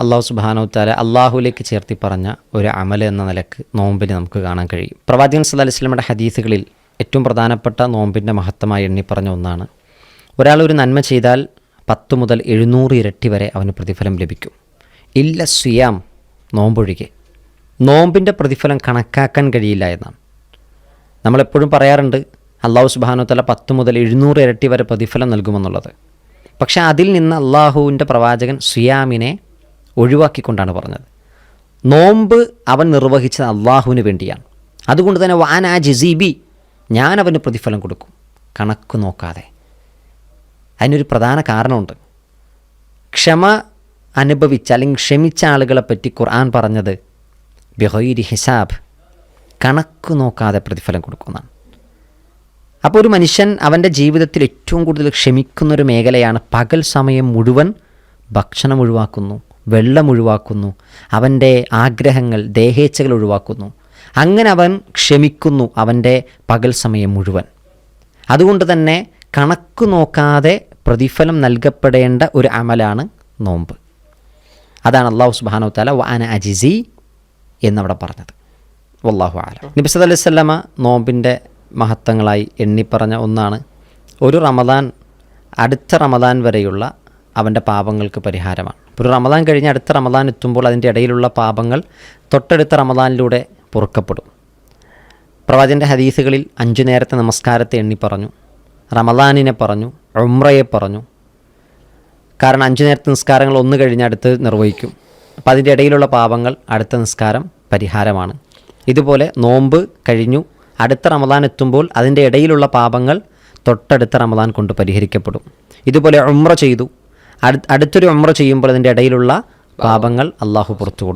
അള്ളാഹു സുബ്ഹാനഹു വ തആല അള്ളാഹുവിലേക്ക് ചേർത്തി പറഞ്ഞ ഒരു അമൽ എന്ന നിലക്ക് നോമ്പിനെ നമുക്ക് കാണാൻ കഴിയും. പ്രവാചകൻ സല്ലല്ലാഹു അലൈഹി വസല്ലമയുടെ ഹദീസുകളിൽ ഏറ്റവും പ്രധാനപ്പെട്ട നോമ്പിൻ്റെ മഹത്വമായി എണ്ണിപ്പറഞ്ഞ ഒന്നാണ്, ഒരാൾ ഒരു നന്മ ചെയ്താൽ 10 മുതൽ 700 ഇരട്ടി വരെ അവന് പ്രതിഫലം ലഭിക്കും. ഇല്ല സിയാം, നോമ്പൊഴികെ. നോമ്പിൻ്റെ പ്രതിഫലം കണക്കാക്കാൻ കഴിയില്ല എന്നാണ്. നമ്മളെപ്പോഴും പറയാറുണ്ട് അള്ളാഹു സുബ്ഹാനഹു വ തആല 10 മുതൽ 700 ഇരട്ടി വരെ പ്രതിഫലം നൽകുമെന്നുള്ളത്. പക്ഷേ അതിൽ നിന്ന് അള്ളാഹുവിൻ്റെ പ്രവാചകൻ സിയാമിനെ ഒഴിവാക്കിക്കൊണ്ടാണ് പറഞ്ഞത്. നോമ്പ് അവൻ നിർവഹിച്ചത് അള്ളാഹുവിന് വേണ്ടിയാണ്. അതുകൊണ്ട് തന്നെ വാനാ ജിസീബി, ഞാൻ അവന് പ്രതിഫലം കൊടുക്കും, കണക്ക് നോക്കാതെ. അതിനൊരു പ്രധാന കാരണമുണ്ട്. ക്ഷമ അനുഭവിച്ച അല്ലെങ്കിൽ ക്ഷമിച്ച ആളുകളെപ്പറ്റി ഖുർആൻ പറഞ്ഞത് ബിഗൈരി ഹിസാബ്, കണക്ക് നോക്കാതെ പ്രതിഫലം കൊടുക്കുന്നതാണ്. അപ്പോൾ ഒരു മനുഷ്യൻ അവൻ്റെ ജീവിതത്തിൽ ഏറ്റവും കൂടുതൽ ക്ഷമിക്കുന്നൊരു മേഖലയാണ് പകൽ സമയം മുഴുവൻ ഭക്ഷണം ഒഴിവാക്കുന്നു, വെള്ളം ഒഴിവാക്കുന്നു, അവൻ്റെ ആഗ്രഹങ്ങൾ ദേഹേച്ഛകൾ ഒഴിവാക്കുന്നു. അങ്ങനെ അവൻ ക്ഷമിക്കുന്നു അവൻ്റെ പകൽ സമയം മുഴുവൻ. അതുകൊണ്ട് തന്നെ കണക്ക് നോക്കാതെ പ്രതിഫലം നൽകപ്പെടേണ്ട ഒരു അമലാണ് നോമ്പ്. അതാണ് അല്ലാഹു സുബ്ഹാനഹു വ തആല വഅന അജിസി എന്നവിടെ പറഞ്ഞത്. വല്ലാഹു അലം. നബി സല്ലല്ലാഹു അലൈഹി വസല്ലമ നോമ്പിൻ്റെ മഹത്വങ്ങളായി എണ്ണിപ്പറഞ്ഞ ഒന്നാണ്, ഒരു റമദാൻ അടുത്ത റമദാൻ വരെയുള്ള അവൻ്റെ പാപങ്ങൾക്ക് പരിഹാരമാണ്. ഒരു റമദാൻ കഴിഞ്ഞ് അടുത്ത റമദാൻ എത്തുമ്പോൾ അതിൻ്റെ ഇടയിലുള്ള പാപങ്ങൾ തൊട്ടടുത്ത റമദാനിലൂടെ പൊറുക്കപ്പെടും. പ്രവാചകൻ്റെ ഹദീസുകളിൽ 5 നേരത്തെ നമസ്കാരത്തെ എണ്ണിപ്പറഞ്ഞു, റമദാനിനെ പറഞ്ഞു, ഉംറയെ പറഞ്ഞു. കാരണം 5 നേരത്തെ നിസ്കാരങ്ങൾ ഒന്ന് കഴിഞ്ഞ് അടുത്ത് നിർവഹിക്കും. അപ്പോൾ അതിൻ്റെ ഇടയിലുള്ള പാപങ്ങൾ അടുത്ത നിസ്കാരം പരിഹാരമാണ്. ഇതുപോലെ നോമ്പ് കഴിഞ്ഞു അടുത്ത റമദാൻ എത്തുമ്പോൾ അതിൻ്റെ ഇടയിലുള്ള പാപങ്ങൾ തൊട്ടടുത്ത റമദാൻ കൊണ്ട് പരിഹരിക്കപ്പെടും. ഇതുപോലെ ഉംറ ചെയ്തു, അടുത്തൊരു ഉംറ ചെയ്യുമ്പോൾ അതിൻ്റെ ഇടയിലുള്ള പാപങ്ങൾ അള്ളാഹു പുറത്തു കൊടുക്കും.